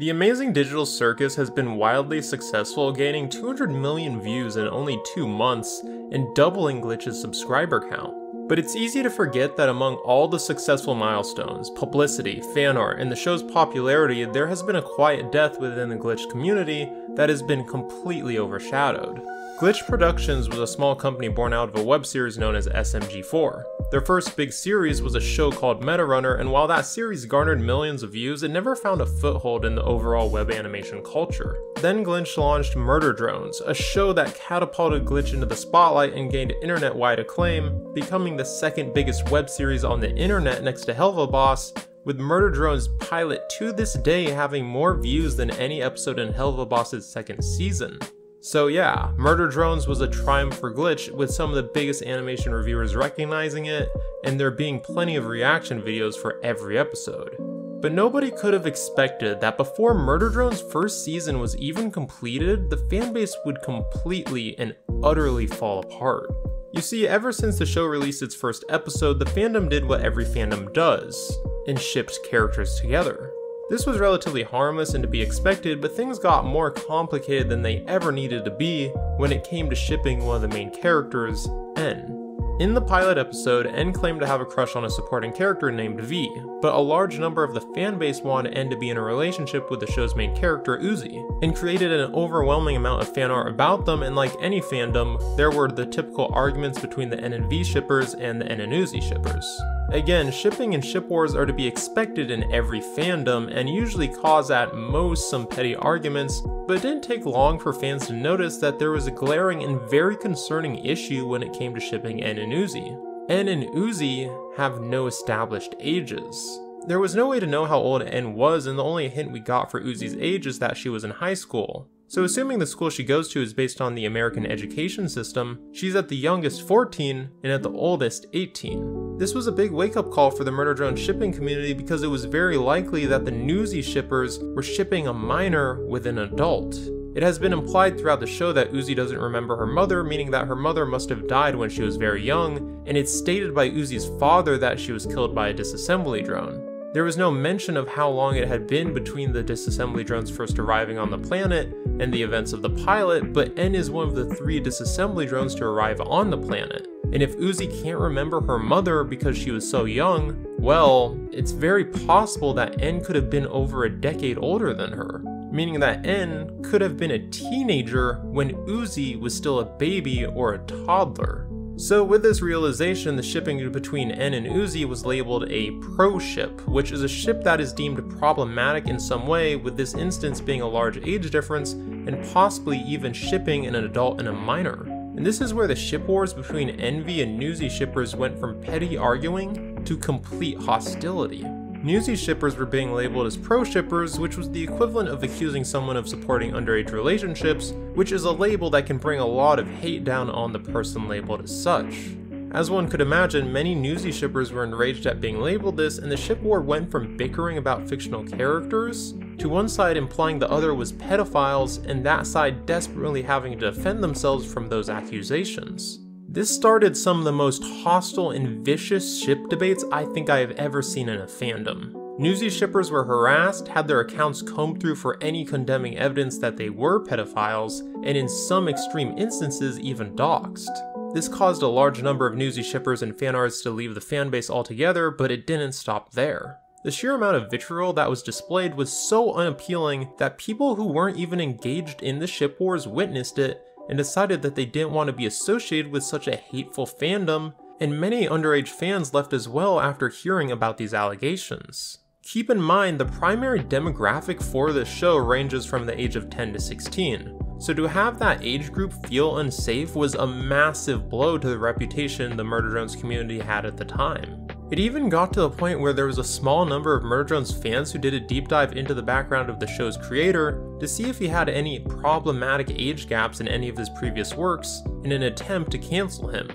The Amazing Digital Circus has been wildly successful, gaining 200 million views in only 2 months and doubling Glitch's subscriber count. But it's easy to forget that among all the successful milestones, publicity, fan art, and the show's popularity, there has been a quiet death within the Glitch community that has been completely overshadowed. Glitch Productions was a small company born out of a web series known as SMG4. Their first big series was a show called Meta Runner, and while that series garnered millions of views, it never found a foothold in the overall web animation culture. Then Glitch launched Murder Drones, a show that catapulted Glitch into the spotlight and gained internet-wide acclaim, becoming the second biggest web series on the internet next to Helva Boss, with Murder Drones pilot to this day having more views than any episode in Helva Boss's second season. So yeah, Murder Drones was a triumph for Glitch, with some of the biggest animation reviewers recognizing it, and there being plenty of reaction videos for every episode. But nobody could have expected that before Murder Drones' first season was even completed, the fanbase would completely and utterly fall apart. You see, ever since the show released its first episode, the fandom did what every fandom does, and shipped characters together. This was relatively harmless and to be expected, but things got more complicated than they ever needed to be when it came to shipping one of the main characters, N. In the pilot episode, N claimed to have a crush on a supporting character named V, but a large number of the fanbase wanted N to be in a relationship with the show's main character, Uzi, and created an overwhelming amount of fan art about them, and like any fandom, there were the typical arguments between the N and V shippers and the N and Uzi shippers. Again, shipping and ship wars are to be expected in every fandom, and usually cause at most some petty arguments, but it didn't take long for fans to notice that there was a glaring and very concerning issue when it came to shipping N and Uzi. N and Uzi have no established ages. There was no way to know how old N was, and the only hint we got for Uzi's age is that she was in high school. So assuming the school she goes to is based on the American education system, she's at the youngest 14 and at the oldest 18. This was a big wake-up call for the Murder Drone shipping community because it was very likely that the Newsy shippers were shipping a minor with an adult. It has been implied throughout the show that Uzi doesn't remember her mother, meaning that her mother must have died when she was very young, and it's stated by Uzi's father that she was killed by a disassembly drone. There was no mention of how long it had been between the disassembly drones first arriving on the planet and the events of the pilot, but N is one of the 3 disassembly drones to arrive on the planet. And if Uzi can't remember her mother because she was so young, well, it's very possible that N could have been over a decade older than her, meaning that N could have been a teenager when Uzi was still a baby or a toddler. So with this realization, the shipping between N and Uzi was labeled a pro ship, which is a ship that is deemed problematic in some way, with this instance being a large age difference and possibly even shipping an adult and a minor. And this is where the ship wars between Envy and Newsy shippers went from petty arguing to complete hostility. Newsy shippers were being labeled as pro shippers, which was the equivalent of accusing someone of supporting underage relationships, which is a label that can bring a lot of hate down on the person labeled as such. As one could imagine, many Newsy shippers were enraged at being labeled this, and the ship war went from bickering about fictional characters to one side implying the other was pedophiles, and that side desperately having to defend themselves from those accusations. This started some of the most hostile and vicious ship debates I think I have ever seen in a fandom. Newsy shippers were harassed, had their accounts combed through for any condemning evidence that they were pedophiles, and in some extreme instances even doxxed. This caused a large number of Newsy shippers and fanarts to leave the fanbase altogether, but it didn't stop there. The sheer amount of vitriol that was displayed was so unappealing that people who weren't even engaged in the ship wars witnessed it and decided that they didn't want to be associated with such a hateful fandom, and many underage fans left as well after hearing about these allegations. Keep in mind, the primary demographic for this show ranges from the age of 10 to 16, so to have that age group feel unsafe was a massive blow to the reputation the Murder Drones community had at the time. It even got to the point where there was a small number of Murder Drones fans who did a deep dive into the background of the show's creator to see if he had any problematic age gaps in any of his previous works in an attempt to cancel him.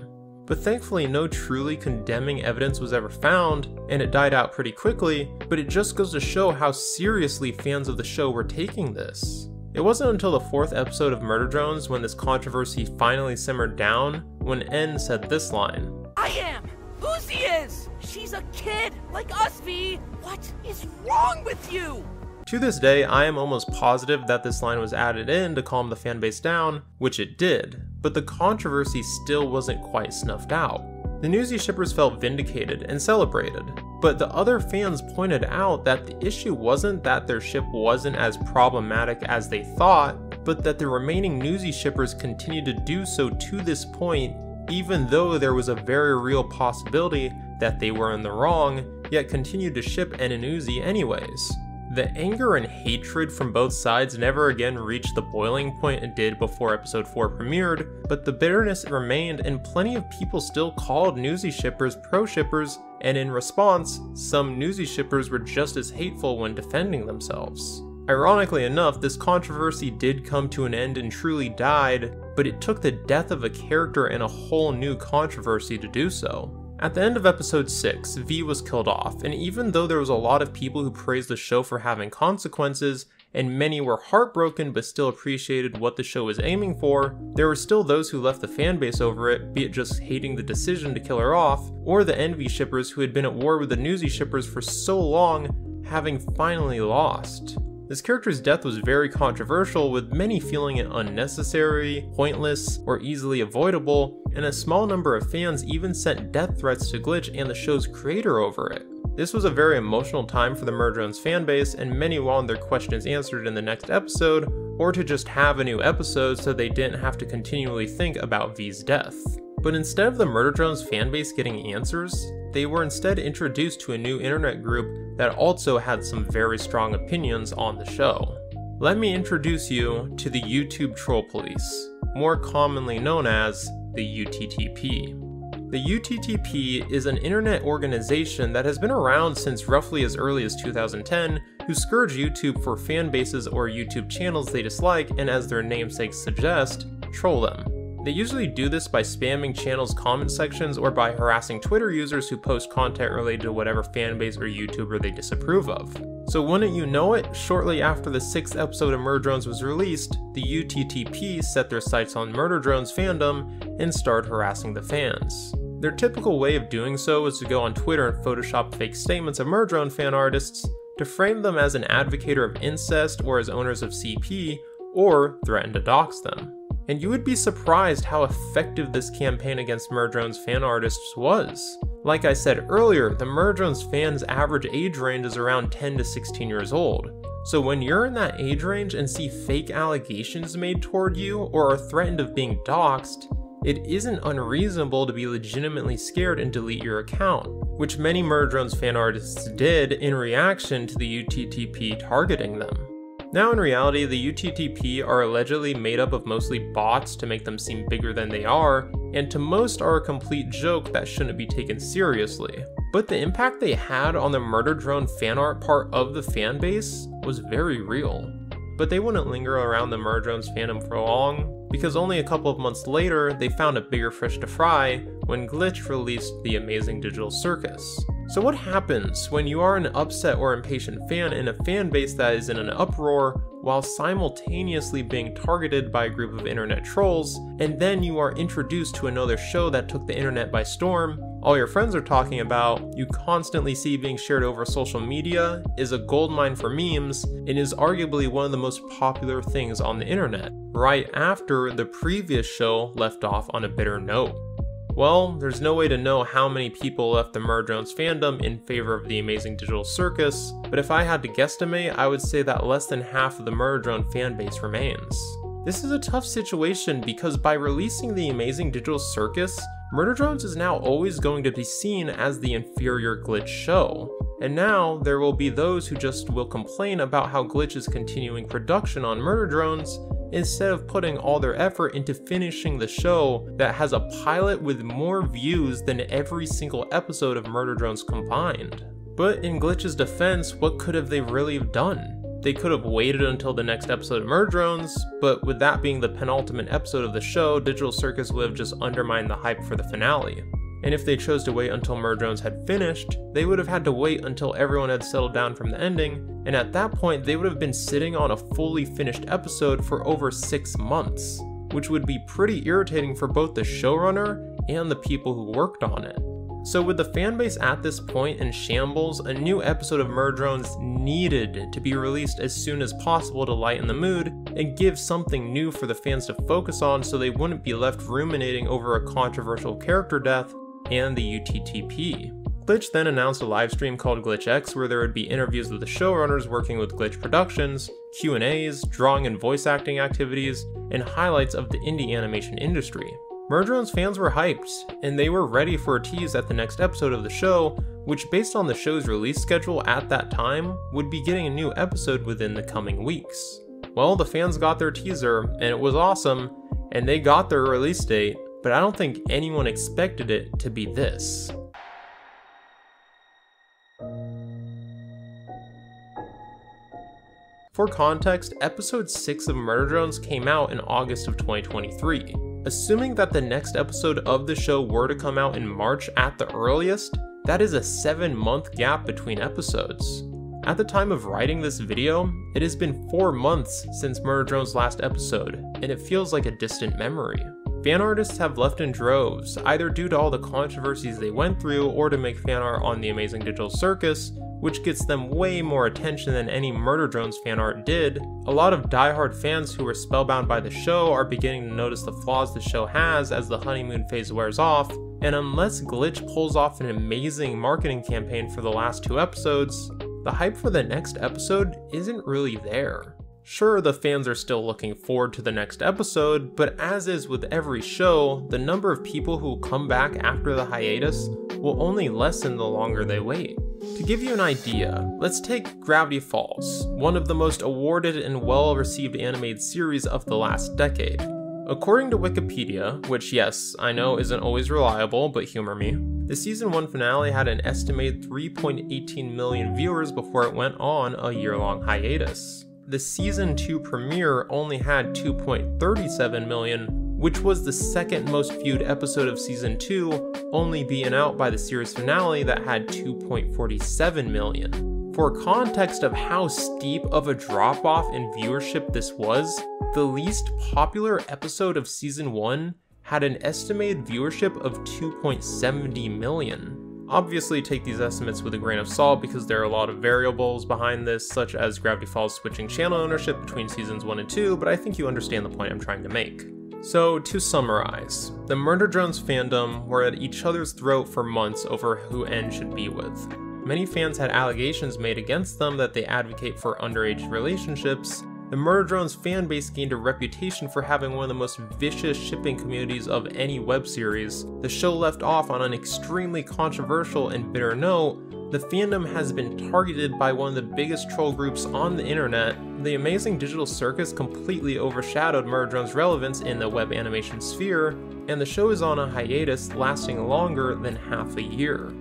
But thankfully no truly condemning evidence was ever found, and it died out pretty quickly, but it just goes to show how seriously fans of the show were taking this. It wasn't until the 4th episode of Murder Drones when this controversy finally simmered down when N said this line. I am! Uzi is! She's a kid, like us, V! What is wrong with you? To this day, I am almost positive that this line was added in to calm the fanbase down, which it did, but the controversy still wasn't quite snuffed out. The Newsy shippers felt vindicated and celebrated, but the other fans pointed out that the issue wasn't that their ship wasn't as problematic as they thought, but that the remaining Newsy shippers continued to do so to this point, even though there was a very real possibility that they were in the wrong, yet continued to ship N and Uzi anyways. The anger and hatred from both sides never again reached the boiling point it did before episode 4 premiered, but the bitterness remained and plenty of people still called Newsy shippers pro-shippers, and in response, some Newsy shippers were just as hateful when defending themselves. Ironically enough, this controversy did come to an end and truly died, but it took the death of a character and a whole new controversy to do so. At the end of episode 6, V was killed off, and even though there was a lot of people who praised the show for having consequences, and many were heartbroken but still appreciated what the show was aiming for, there were still those who left the fanbase over it, be it just hating the decision to kill her off, or the Envy shippers who had been at war with the Newsy shippers for so long, having finally lost. This character's death was very controversial, with many feeling it unnecessary, pointless, or easily avoidable, and a small number of fans even sent death threats to Glitch and the show's creator over it. This was a very emotional time for the Murdrones fanbase, and many wanted their questions answered in the next episode, or to just have a new episode so they didn't have to continually think about V's death. But instead of the Murdrones fanbase getting answers, they were instead introduced to a new internet group that also had some very strong opinions on the show. Let me introduce you to the YouTube Troll Police, more commonly known as the UTTP. The UTTP is an internet organization that has been around since roughly as early as 2010, who scourge YouTube for fan bases or YouTube channels they dislike and, as their namesake suggests, troll them. They usually do this by spamming channels' comment sections or by harassing Twitter users who post content related to whatever fanbase or YouTuber they disapprove of. So wouldn't you know it, shortly after the 6th episode of Murdrones was released, the UTTP set their sights on Murdrones fandom and started harassing the fans. Their typical way of doing so is to go on Twitter and Photoshop fake statements of Murdrone fan artists to frame them as an advocator of incest or as owners of CP, or threaten to dox them. And you would be surprised how effective this campaign against Murdrones fan artists was. Like I said earlier, the Murdrones fans' average age range is around 10 to 16 years old. So when you're in that age range and see fake allegations made toward you or are threatened of being doxxed, it isn't unreasonable to be legitimately scared and delete your account, which many Murdrones fan artists did in reaction to the UTTP targeting them. Now in reality, the UTTP are allegedly made up of mostly bots to make them seem bigger than they are, and to most are a complete joke that shouldn't be taken seriously. But the impact they had on the Murdrodrone fan art part of the fanbase was very real. But they wouldn't linger around the Murdrones fandom for long, because only a couple of months later they found a bigger fish to fry when Glitch released The Amazing Digital Circus. So what happens when you are an upset or impatient fan in a fan base that is in an uproar while simultaneously being targeted by a group of internet trolls, and then you are introduced to another show that took the internet by storm, all your friends are talking about, you constantly see being shared over social media, is a goldmine for memes, and is arguably one of the most popular things on the internet, right after the previous show left off on a bitter note. Well, there's no way to know how many people left the Murdrones fandom in favor of The Amazing Digital Circus, but if I had to guesstimate, I would say that less than half of the Murdrone fanbase remains. This is a tough situation because by releasing The Amazing Digital Circus, Murdrodrones is now always going to be seen as the inferior Glitch show. And now, there will be those who just will complain about how Glitch is continuing production on Murdrodrones, instead of putting all their effort into finishing the show that has a pilot with more views than every single episode of Murdrodrones combined. But in Glitch's defense, what could have they really have done? They could have waited until the next episode of Murdrones, but with that being the penultimate episode of the show, Digital Circus would have just undermined the hype for the finale. And if they chose to wait until Murdrones had finished, they would have had to wait until everyone had settled down from the ending, and at that point they would have been sitting on a fully finished episode for over 6 months, which would be pretty irritating for both the showrunner and the people who worked on it. So with the fanbase at this point in shambles, a new episode of Murdrones needed to be released as soon as possible to lighten the mood and give something new for the fans to focus on so they wouldn't be left ruminating over a controversial character death and the UTTP. Glitch then announced a livestream called GlitchX where there would be interviews with the showrunners working with Glitch Productions, Q&As, drawing and voice acting activities, and highlights of the indie animation industry. Murdrones fans were hyped, and they were ready for a tease at the next episode of the show, which based on the show's release schedule at that time, would be getting a new episode within the coming weeks. Well, the fans got their teaser, and it was awesome, and they got their release date, but I don't think anyone expected it to be this. For context, episode 6 of Murdrones came out in August of 2023. Assuming that the next episode of the show were to come out in March at the earliest, that is a 7-month gap between episodes. At the time of writing this video, it has been 4 months since Murdrones' last episode, and it feels like a distant memory. Fan artists have left in droves, either due to all the controversies they went through or to make fan art on the Amazing Digital Circus, which gets them way more attention than any Murdrones fan art did. A lot of diehard fans who were spellbound by the show are beginning to notice the flaws the show has as the honeymoon phase wears off, and unless Glitch pulls off an amazing marketing campaign for the last 2 episodes, the hype for the next episode isn't really there. Sure, the fans are still looking forward to the next episode, but as is with every show, the number of people who come back after the hiatus will only lessen the longer they wait. To give you an idea, let's take Gravity Falls, one of the most awarded and well-received animated series of the last decade. According to Wikipedia, which yes, I know isn't always reliable, but humor me, the season 1 finale had an estimated 3.18 million viewers before it went on a year-long hiatus. The season 2 premiere only had 2.37 million, which was the second most viewed episode of season 2, only beaten out by the series finale that had 2.47 million. For context of how steep of a drop-off in viewership this was, the least popular episode of season 1 had an estimated viewership of 2.70 million. Obviously take these estimates with a grain of salt because there are a lot of variables behind this, such as Gravity Falls switching channel ownership between seasons 1 and 2, but I think you understand the point I'm trying to make. So to summarize, the Murdrones fandom were at each other's throat for months over who N should be with. Many fans had allegations made against them that they advocate for underage relationships. The Murdrones fanbase gained a reputation for having one of the most vicious shipping communities of any web series. The show left off on an extremely controversial and bitter note. The fandom has been targeted by one of the biggest troll groups on the internet. The Amazing Digital Circus completely overshadowed Murdrones' relevance in the web animation sphere, and the show is on a hiatus lasting longer than half a year.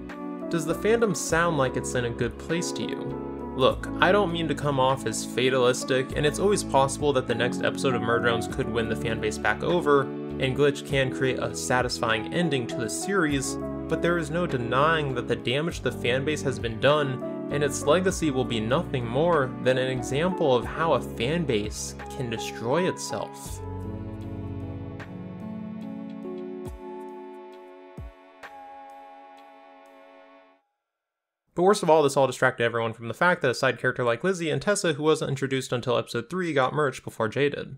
Does the fandom sound like it's in a good place to you? Look, I don't mean to come off as fatalistic, and it's always possible that the next episode of Murdrones could win the fanbase back over, and Glitch can create a satisfying ending to the series, but there is no denying that the damage to the fanbase has been done, and its legacy will be nothing more than an example of how a fanbase can destroy itself. But worst of all, this all distracted everyone from the fact that a side character like Lizzie and Tessa, who wasn't introduced until episode 3, got merch before Jay did.